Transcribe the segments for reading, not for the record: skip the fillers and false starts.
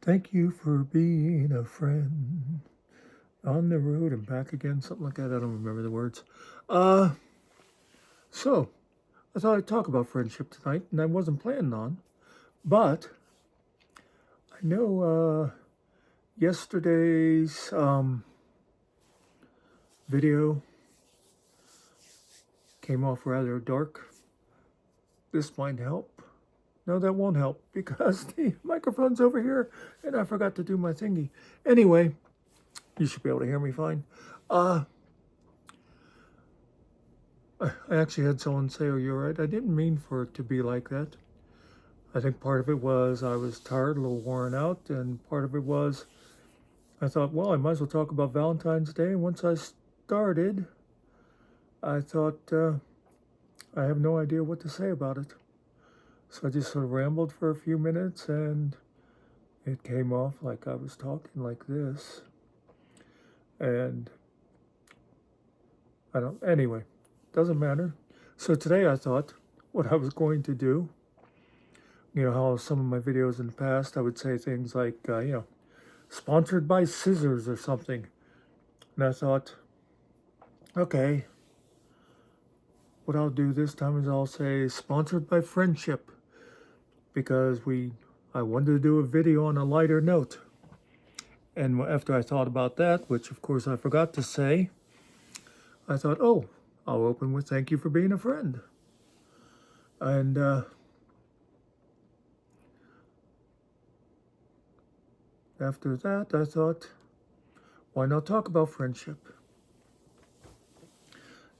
Thank you for being a friend. On the road and back again, something like that. I don't remember the words. Uh, so I thought I'd talk about friendship tonight, and I wasn't planning on, but I know yesterday's video came off rather dark. This might help. No, that won't help because the microphone's over here, and I forgot to do my thingy. Anyway, you should be able to hear me fine. I actually had someone say, "Oh, you're right. I didn't mean for it to be like that." I think part of it was I was tired, a little worn out, and part of it was I thought, well, I might as well talk about Valentine's Day. And once I started, I thought I have no idea what to say about it. So I just sort of rambled for a few minutes, and it came off like I was talking like this. And I don't, anyway, doesn't matter. So today I thought what I was going to do, you know, how some of my videos in the past, I would say things like, sponsored by scissors or something. And I thought, okay, what I'll do this time is I'll say sponsored by friendship because I wanted to do a video on a lighter note. And after I thought about that, which of course I forgot to say, I thought, oh, I'll open with thank you for being a friend. And after that, I thought, why not talk about friendship?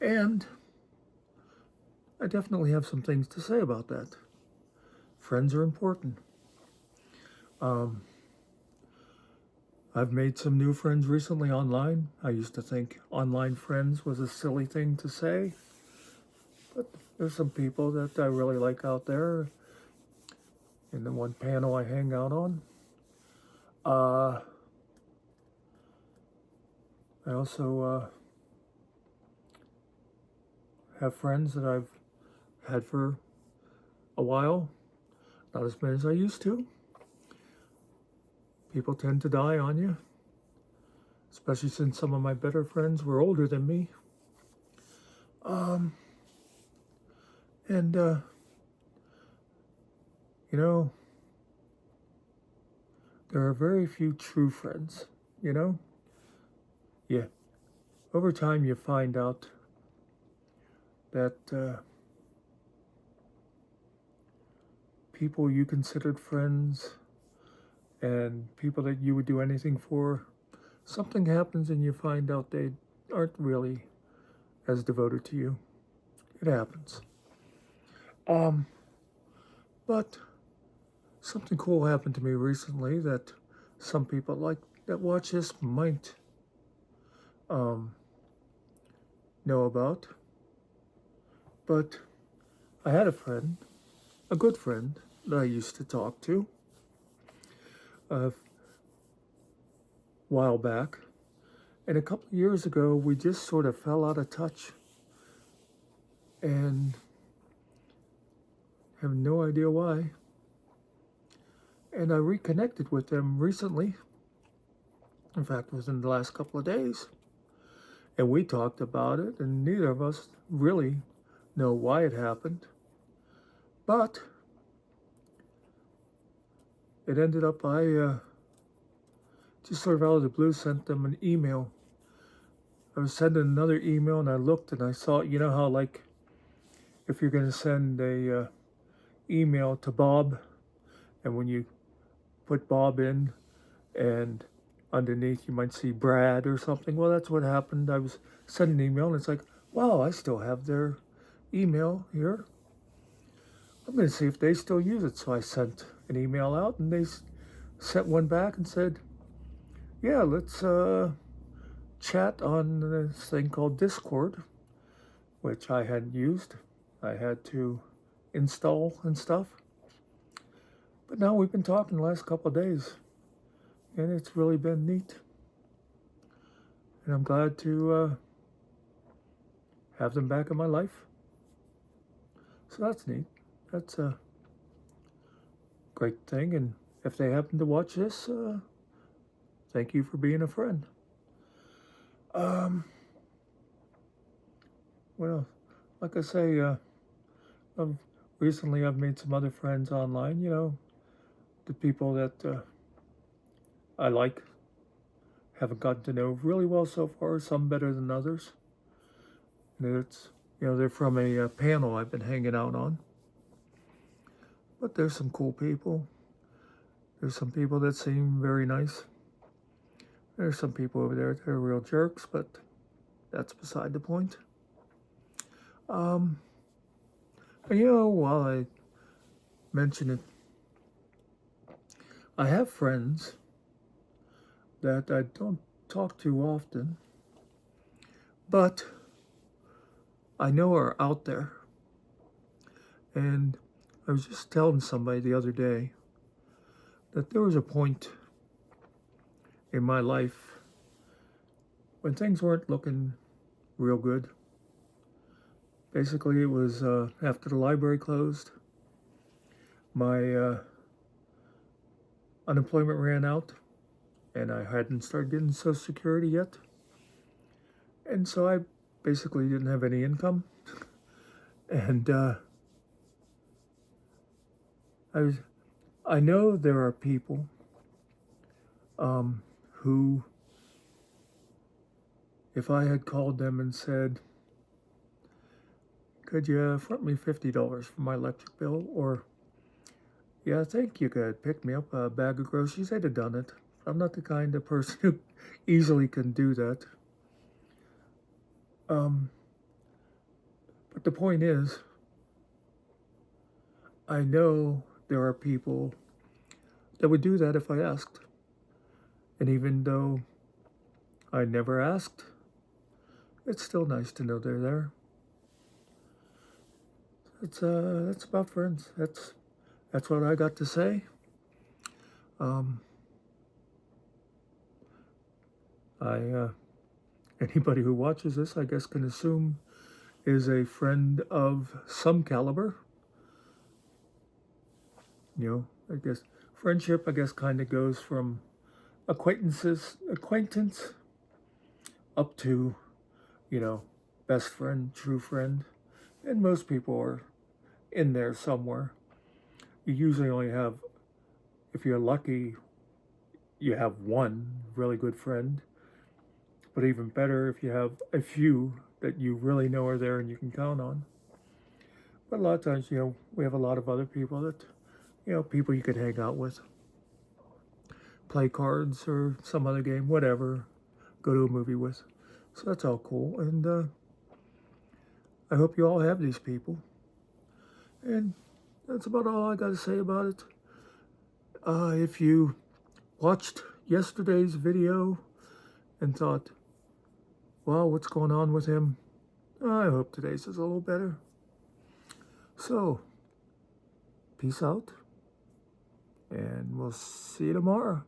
And I definitely have some things to say about that. Friends are important. I've made some new friends recently online. I used to think online friends was a silly thing to say, but there's some people that I really like out there in the one panel I hang out on. I also have friends that I've had for a while, not as many as I used to. People tend to die on you, especially since some of my better friends were older than me. And you know, there are very few true friends, you know? Yeah. Over time, you find out that people you considered friends and people that you would do anything for, something happens and you find out they aren't really as devoted to you. It happens. But something cool happened to me recently that some people that watch this might know about. But I had a friend, a good friend that I used to talk to a while back. And a couple of years ago, we just sort of fell out of touch. And have no idea why. And I reconnected with them recently. In fact, within the last couple of days. And we talked about it, and neither of us really know why it happened. But it ended up, I just sort of out of the blue sent them an email. I was sending another email, and I looked and I saw, you know how, like, if you're going to send a email to Bob, and when you put Bob in, and underneath you might see Brad or something. Well, that's what happened. I was sending an email, and it's like, wow, I still have their email here. I'm going to see if they still use it. So I sent an email out, and they sent one back and said, yeah, let's chat on this thing called Discord, which I hadn't used. I had to install and stuff. But now we've been talking the last couple of days, and it's really been neat. And I'm glad to have them back in my life. So that's neat. That's a great thing. And if they happen to watch this, thank you for being a friend. Well, like I say, I've, recently I've made some other friends online, the people that I like, haven't gotten to know really well so far, some better than others. And it's, they're from a panel I've been hanging out on. But there's some cool people. There's some people that seem very nice. There's some people over there that are real jerks, but that's beside the point. And while I mention it, I have friends that I don't talk to often, but I know are out there. And I was just telling somebody the other day that there was a point in my life when things weren't looking real good. Basically, it was after the library closed, my unemployment ran out, and I hadn't started getting Social Security yet. And so I basically didn't have any income. And I know there are people who, if I had called them and said, could you front me $50 for my electric bill? Or, yeah, I think you could pick me up a bag of groceries, they'd have done it. I'm not the kind of person who easily can do that. But the point is, I know there are people that would do that if I asked. And even though I never asked, it's still nice to know they're there. That's about friends. That's what I got to say. Anybody who watches this, I guess, can assume is a friend of some caliber. I guess friendship, kind of goes from acquaintance up to, best friend, true friend. And most people are in there somewhere. You usually only have, if you're lucky, you have one really good friend. But even better if you have a few that you really know are there and you can count on. But a lot of times, we have a lot of other people that, people you could hang out with. Play cards or some other game, whatever. Go to a movie with. So that's all cool. And I hope you all have these people. And that's about all I got to say about it. If you watched yesterday's video and thought, wow, what's going on with him? I hope today's is a little better. So, peace out. And we'll see you tomorrow.